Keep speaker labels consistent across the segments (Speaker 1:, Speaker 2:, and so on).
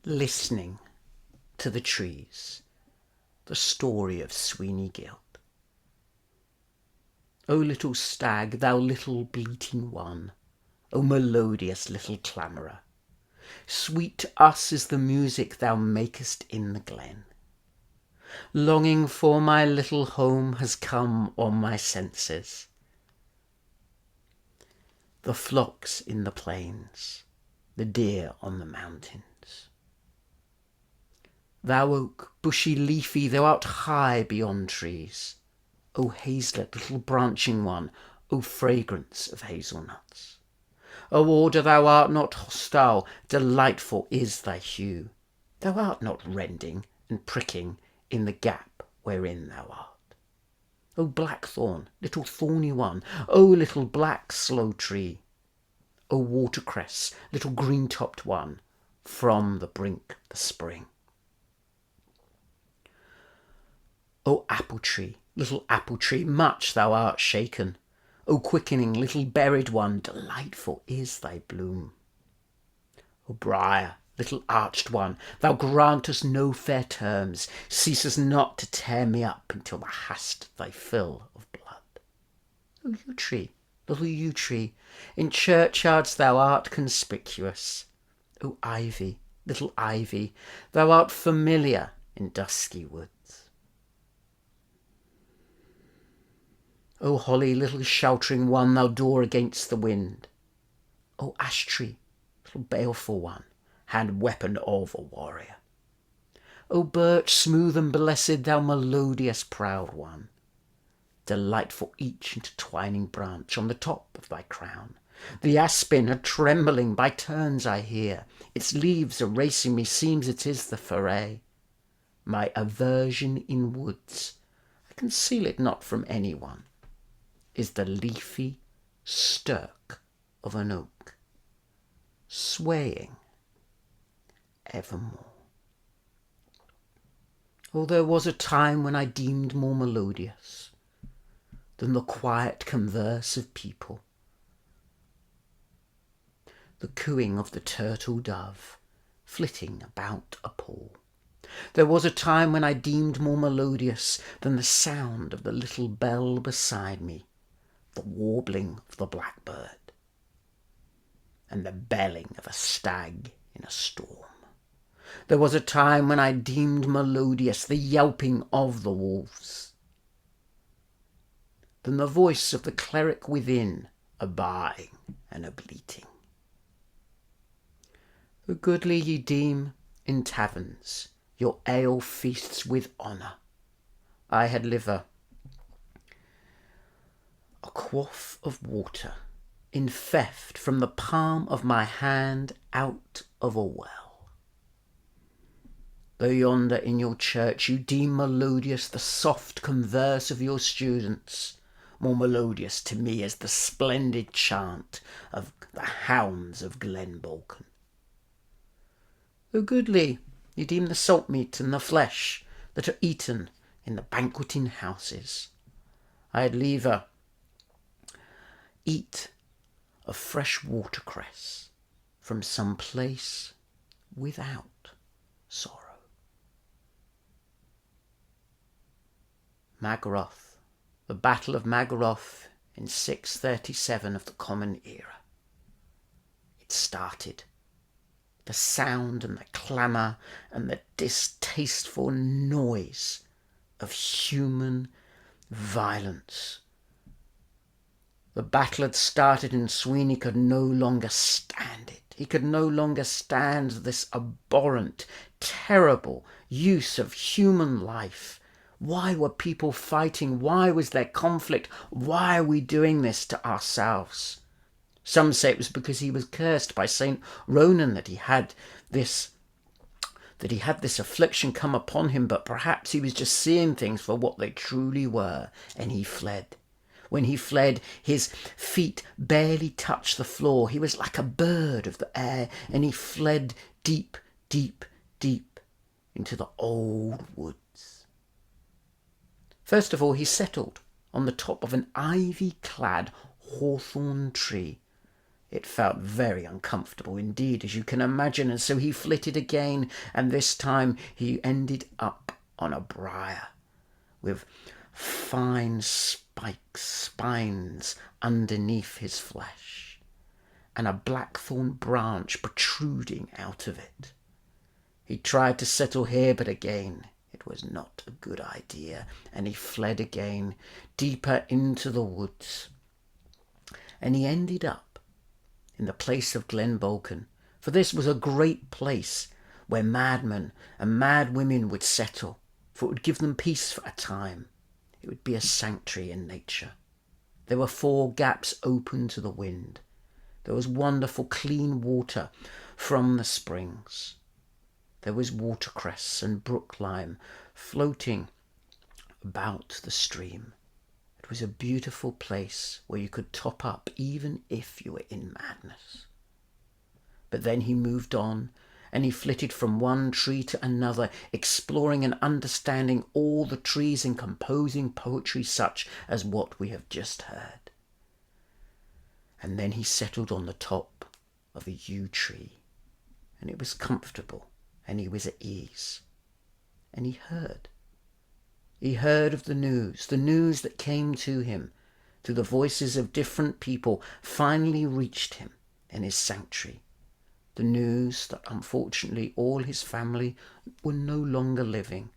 Speaker 1: listening to the trees, the story of Suibne Gelt. O little stag, thou little bleating one, O melodious little clamourer, sweet to us is the music thou makest in the glen. Longing for my little home has come on my senses. The flocks in the plains, the deer on the mountains. Thou oak, bushy, leafy, thou art high beyond trees. O hazelet, little branching one, O fragrance of hazelnuts. O order, thou art not hostile, delightful is thy hue. Thou art not rending and pricking in the gap wherein thou art. O blackthorn, little thorny one, O little black sloe tree. O watercress, little green-topped one, from the brink of the spring. O apple tree, little apple tree, much thou art shaken. O quickening, little berried one, delightful is thy bloom. O briar, little arched one, thou grantest no fair terms, ceasest not to tear me up until thou hast thy fill of blood. O yew tree, little yew tree, in churchyards thou art conspicuous. O ivy, little ivy, thou art familiar in dusky woods. O holly, little sheltering one, thou door against the wind. O ash tree, little baleful one, hand weapon of a warrior. O birch, smooth and blessed, thou melodious proud one, delightful each intertwining branch on the top of thy crown. The aspen a trembling by turns I hear, its leaves are racing me, seems it is the foray. My aversion in woods, I conceal it not from anyone, is the leafy stirk of an oak, swaying evermore. Oh, there was a time when I deemed more melodious than the quiet converse of people, the cooing of the turtle dove flitting about a pool. There was a time when I deemed more melodious than the sound of the little bell beside me, the warbling of the blackbird, and the belling of a stag in a storm. There was a time when I deemed melodious the yelping of the wolves, than the voice of the cleric within, a baaing and a bleating. O goodly ye deem in taverns your ale feasts with honour. I had liver, a quaff of water, in theft from the palm of my hand out of a well. Though yonder in your church you deem melodious the soft converse of your students, more melodious to me is the splendid chant of the hounds of Glen Balkan. O goodly, you deem the salt meat and the flesh that are eaten in the banqueting houses. I had liever eat a fresh watercress from some place without sorrow. Magaroth, the Battle of Magaroth in 637 of the Common Era. It started. The sound and the clamour and the distasteful noise of human violence. The battle had started and Suibne could no longer stand it. He could no longer stand this abhorrent, terrible use of human life. Why were people fighting? Why was there conflict? Why are we doing this to ourselves? Some say it was because he was cursed by Saint Ronan that he had this affliction come upon him, but perhaps he was just seeing things for what they truly were, and he fled. When he fled, his feet barely touched the floor. He was like a bird of the air, and he fled deep, deep, deep into the old woods. First of all, he settled on the top of an ivy-clad hawthorn tree It felt very uncomfortable indeed, as you can imagine, and so he flitted again, and this time he ended up on a briar with fine spines underneath his flesh, and a blackthorn branch protruding out of it. He tried to settle here, but again it was not a good idea, and he fled again, deeper into the woods. And he ended up in the place of Glenbolcan, for this was a great place where madmen and mad women would settle, for it would give them peace for a time. It would be a sanctuary in nature. There were 4 gaps open to the wind. There was wonderful clean water from the springs. There was watercress and brook lime floating about the stream. It was a beautiful place where you could top up even if you were in madness. But then he moved on, and he flitted from one tree to another, exploring and understanding all the trees and composing poetry such as what we have just heard. And then he settled on the top of a yew tree, and it was comfortable, and he was at ease. And he heard. He heard of the news that came to him through the voices of different people finally reached him in his sanctuary. The news that unfortunately all his family were no longer living.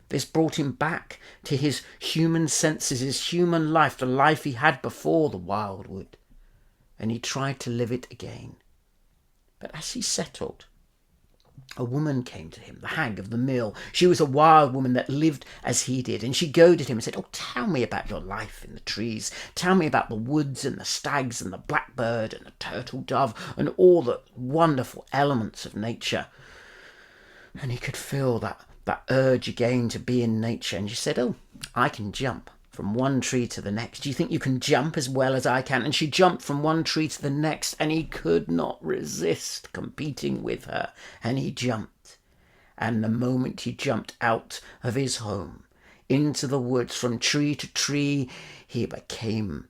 Speaker 1: This brought him back to his human senses, his human life, the life he had before the wildwood. And he tried to live it again. But as he settled, a woman came to him, the hag of the mill. She was a wild woman that lived as he did, and she goaded him and said, "Oh, tell me about your life in the trees. Tell me about the woods and the stags and the blackbird and the turtle dove and all the wonderful elements of nature." And he could feel that urge again to be in nature. And she said, "Oh, I can jump from one tree to the next. Do you think you can jump as well as I can?" And she jumped from one tree to the next, and he could not resist competing with her. And he jumped. And the moment he jumped out of his home into the woods, from tree to tree, he became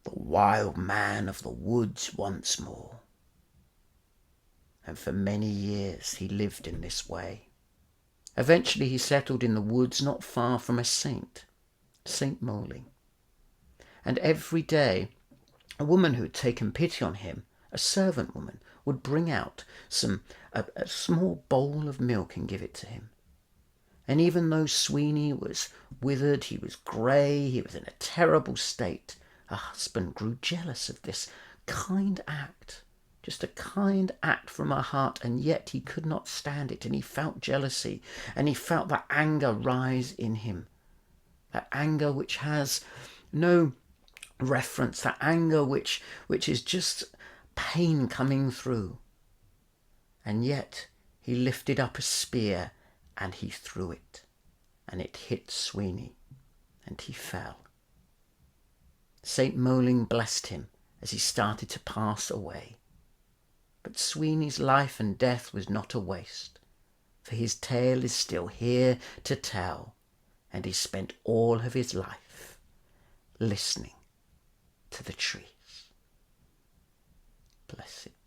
Speaker 1: the wild man of the woods once more. And for many years he lived in this way. Eventually he settled in the woods not far from a saint, St. Moling. And every day a woman who had taken pity on him, a servant woman, would bring out a small bowl of milk and give it to him. And even though Suibne was withered, he was grey, he was in a terrible state, her husband grew jealous of this kind act, just a kind act from her heart, and yet he could not stand it, and he felt jealousy, and he felt that anger rise in him. That anger which has no reference, that anger which is just pain coming through. And yet he lifted up a spear and he threw it, and it hit Suibne, and he fell. St. Moling blessed him as he started to pass away. But Suibne's life and death was not a waste, for his tale is still here to tell. And he spent all of his life listening to the trees. Blessed